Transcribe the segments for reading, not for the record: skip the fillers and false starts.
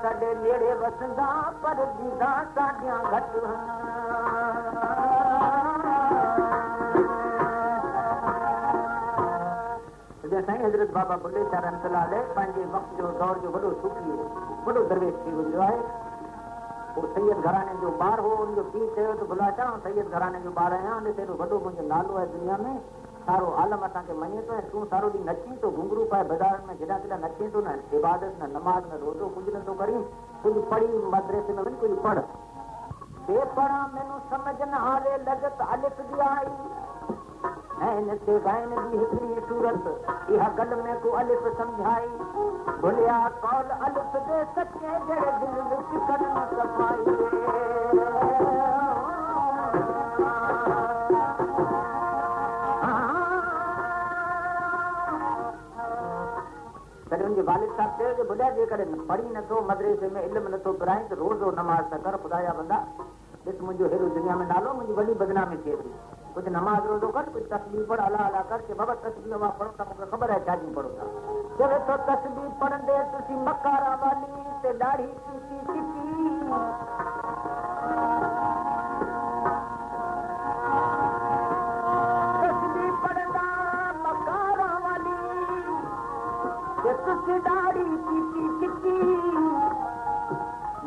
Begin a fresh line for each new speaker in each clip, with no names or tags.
साडे नेड़े वसंदा पर दीदा साडियां घट साईं हज़रत बाबा बुल्ले शाह रहमतुल्लाह अलैह पंहिंजे वक़्त जो दौर जो वॾो सूफ़ी वॾो दरवेश थी गुज़रियो आहे। पोइ सैयद घराने जो ॿार हो, उनजो पीउ चयो त भुला छा सैयद घराने जो ॿार आहियां, ॾिस एॾो वॾो मुंहिंजो नालो आहे दुनिया में, सारो आलम असांखे मञे थो, ऐं तूं सारो ॾींहुं नची थो घुंघरू पाए बाज़ारनि में केॾा केॾा नचे थो, न इबादत न नमाज़ न रोज़ो कुझु नथो करी, कुझु पढ़ी मदरसे में वञी कुझु पढ़। बेपढ़ा मैनू समझ न हारे लॻत अलिफ जी आई ऐं नचे ॻाइण जी हिकिड़ी सूरत इहा गल में को अलिफ सम्झाई भुलिया कौल अलिफ दे सचे जहिड़े दिल विच कदम सफ़ाई तॾहिं उनजे वालिद साहब चयो कि बुढ़ा जेकॾहिं पढ़ी नथो मदरसे में इल्मु नथो पिराई त रोज़ो नमाज़ न कर, ख़ुदा जा बंदा ॾिस मुंहिंजो हेॾो दुनिया में नालो मुंहिंजी वॾी बदनामी थिए थी, कुझु नमाज़ रोज़ो कर, कुझु तस्बीह पढ़, अला अला कर कि बाबा तस्बीह मां पढ़ो था मूंखे ख़बर आहे छा जी पढ़ो था। चवे थो तस्बीह पढ़ंदे तुसीं मकारा वाली ते ॾाढी चिटी चिटी तस्बीह पढ़ंदा मकारा वाली ते तुसीं ॾाढी चिटी चिटी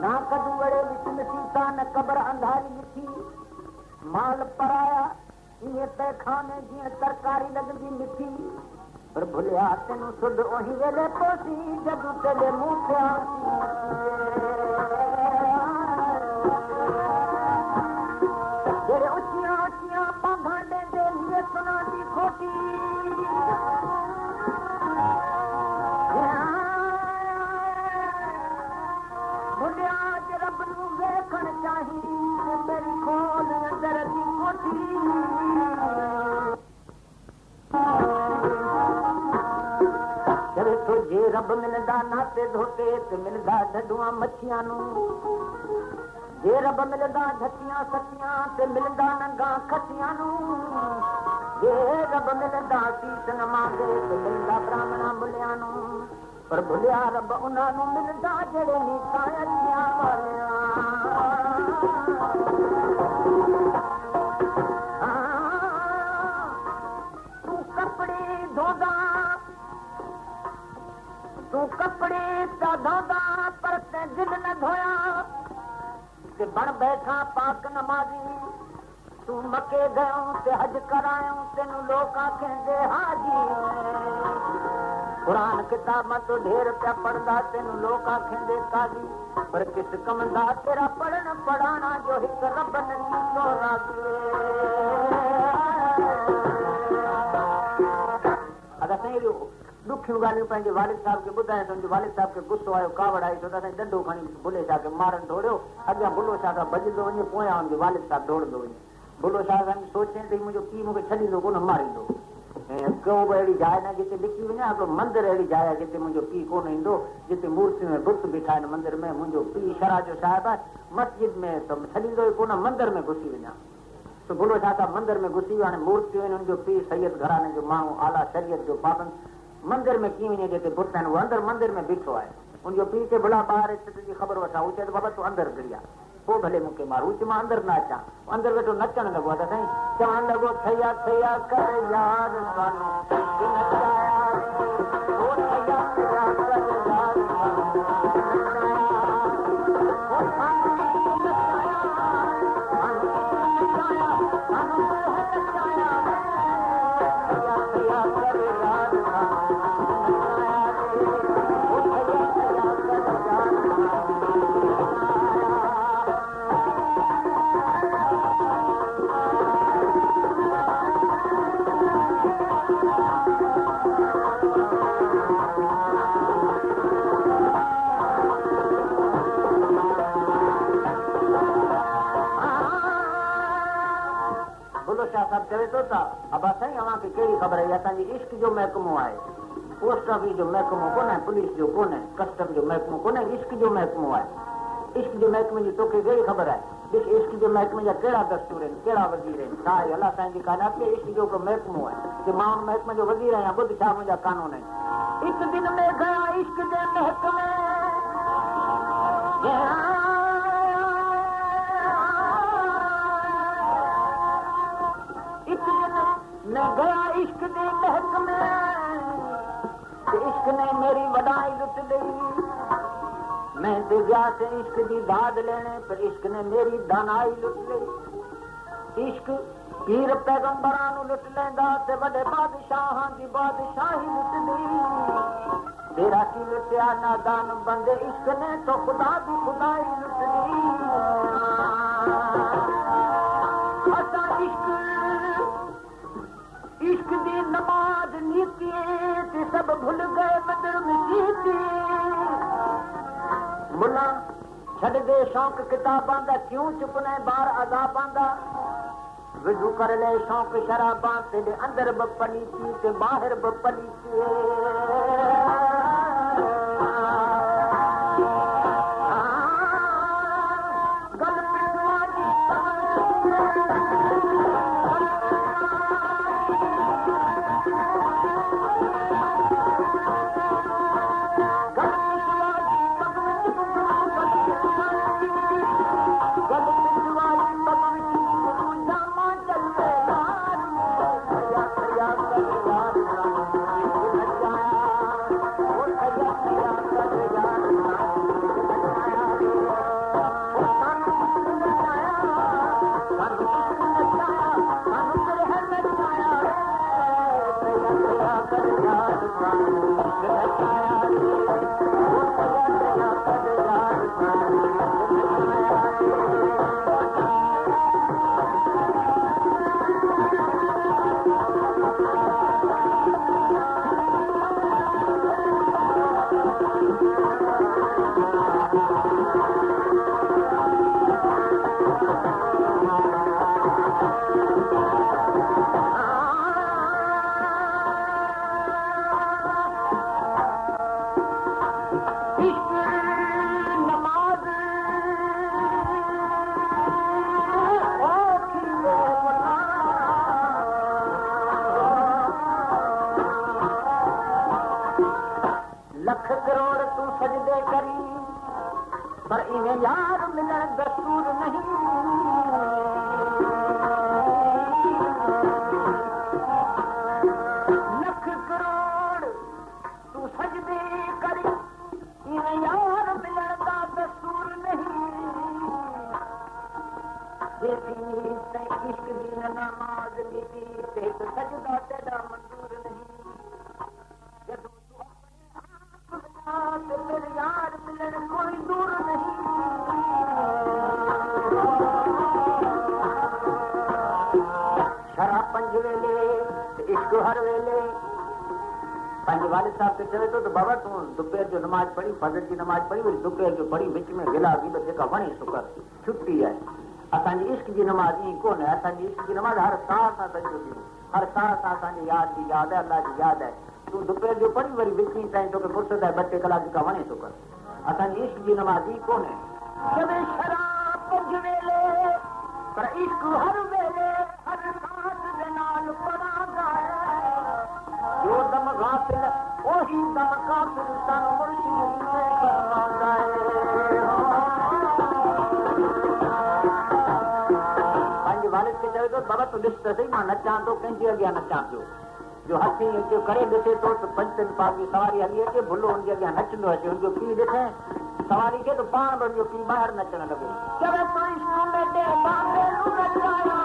ना कदू वड़े विच नसीता न कबर अंधारी लिखी माल पराया इहे तहखाने जीअं तरकारी लॻंदी मिठी पर भुलिया तेनू सुध ओही वेले पोसी जदू तेरे मुंह थिया जेड़े उचियां उचियां बांधां ॾेंदे लिए सुना दी खोटी भुलिया जे रब नू वेखण चाही मेरी खोल अंदर दी कोठी जब तुझे रब मिलदा नाते धोते ते मिलदा ढडुआ मच्छियां नू जे रब मिलदा धतियां सतियां ते मिलदा नंगा खटियां नू जे रब मिलदा सीस नमाज़े ते मिलदा ब्राह्मणा बुलिया नू पर भुलिया रब उन्हां नू मिलदा जेड़े नीता अचियां वालियां तू कपड़े ता धोदा पर ते दिल न धोया ते बण बैठा पाक नमाज़ी तू मके गयो ते हज करायो तेनू लोग आखेंदे हाजी कुरान किताब में तो ढेर पिया पढ़दा तेनू लोग आखेंदे काजी पर किस कम दा तेरा पढ़न पढ़ाना जो हिक रब ने नीतो राज़ी अगर सही ॾुखियूं ॻाल्हियूं पंहिंजे वालिद साहिब खे ॿुधाए त मुंहिंजे वालिद साहिब खे गुस्सो आयो कावड़ आई छो त असां ॾंडो खणी बुले शाह खे मारनि दौड़ियो अॻियां बुलो शाह खां भॼंदो वञे पोयां मुंहिंजो वालिद साहिब दौड़ंदो वञे बुलो शाह सां सोचे त मुंहिंजो पीउ मूंखे छॾींदो कोन मारींदो ऐं को बि अहिड़ी जाइ न जिते लिखी वञे हिकिड़ो मंदरु अहिड़ी जाइ आहे जिते मुंहिंजो पीउ कोन ईंदो जिते मूर्तियूं ऐं बुत बीठा आहिनि मंदर में मुंहिंजो पीउ शरा जो साहिबु आहे मस्जिद में त छॾींदो ई कोन मंदर में घुसी वञा त बुलो शाह साहिबु मंदर में घुसी वियो हाणे मूर्तियूं आहिनि हुनजो पीउ सैयद घराने जो माण्हू आला शरीयत जो पाबंद मंदिर में कीअं वञे जिते बुत आहिनि उहो अंदरि मंदिर में बीठो आहे उनजो पीउ खे भला ॿाहिरि तुंहिंजी ख़बर वठां हू चए त बाबा तूं अंदरि गिड़िया पोइ भले मूंखे मार हू चयो मां अंदरि न अचां अंदरि वेठो नचणु लॻो आहे त साईं चवणु लॻो थैया थैया कर यार चवे थो त अबा साईं अव्हांखे कहिड़ी ख़बर आहे असांजी इश्क जो महकमो आहे पोस्ट ऑफिस जो महकमो कोन्हे पुलिस जो कोन्हे कस्टम जो महकमो कोन्हे इश्क जो महकमो आहे इश्क जे महकमे जी तोखे कहिड़ी ख़बर आहे ॾिस इश्क जे महकमे जा कहिड़ा दस्तूर आहिनि कहिड़ा वज़ीर आहिनि छा आहे अलाह साईं जी काइनात में इश्क जो हिकिड़ो महकमो आहे कि मां उन महकमे जो वज़ीर आहियां ॿुध छा मुंहिंजा कानून आहिनि हिकु दिन में गया इश्क जे महकमे मैं गया इश्क दे महकमे इश्क ने मेरी वडाई लुट गई मैं ते गया से इश्क की दाद लेने पर इश्क ने मेरी दानाई लुट गई इश्क पीर पैगंबरां नूं लुट लैंदा ते वड्डे बादशाहां दी बादशाही लुट गई तेरा की लुटिया नादान बंदे इश्क ने तो खुदा दी खुदाई लुट गई असा इश्क दी नमाज नीति ते सब भूल गए मदर मसीती मुला छड़ दे शौक किताबां दा क्यों चुपने बाहर अज़ाबां दा वजू कर ले शौक शराबां तेरे अंदर बपलीती ते बाहर बपलीती लख करोड़ तू सजदे करी पर इन्हें यार मिलन दस्तूर नहीं लख करोड़ तू सजदे करी इन्हें यार मिलन का दस्तूर नहीं इश्क दी नमाज नीति ते सजदा तेरा मंजूर नहीं तेरे यार मिलन कोई दूर नहीं शराब पंज वेले इश्क हर वेले पंज वाले साहब के चले तो बाबा तू दोपहर जो नमाज पढ़ी फजर की नमाज पढ़ी वरी दोपहर जो पढ़ी विच में गिला भी बच्चे का वणी शुक्र छुट्टी है असांजी इश्क की नमाज ई कोन है असांजी इश्क की नमाज हर साह सां सजदो थी हर साह सां असांजी याद की याद है अल्लाह की याद है तू दोपहर जो पढ़ी वरी विच में ताईं तोखे फुर्सत है 2 कलाक का वणे शुक्र असांजी इश्क की नमाज ई कोन है जबे शराब पंज वेले पर इश्क हर वेले हर सांस दे नाल परांदा है जो दम गाफिल ओही दम काफिर सन मुर्शिद ने फरमांदा है पंज वाले के चले तो बाबा तू ॾिस त सही मां नचां तो कंहिंजे अॻियां नचां पियो जो हथी जो करे ॾिसे तो पंचन पाक जी सवारी हली अचे भुलो हुनजे अॻियां नचंदो अचे हुनजो पीउ ॾिठे सवारी खे तो पाण बि हुनजो पीउ ॿाहिरि नचण लॻो चवे तो इश्क में दे बांधे नचाया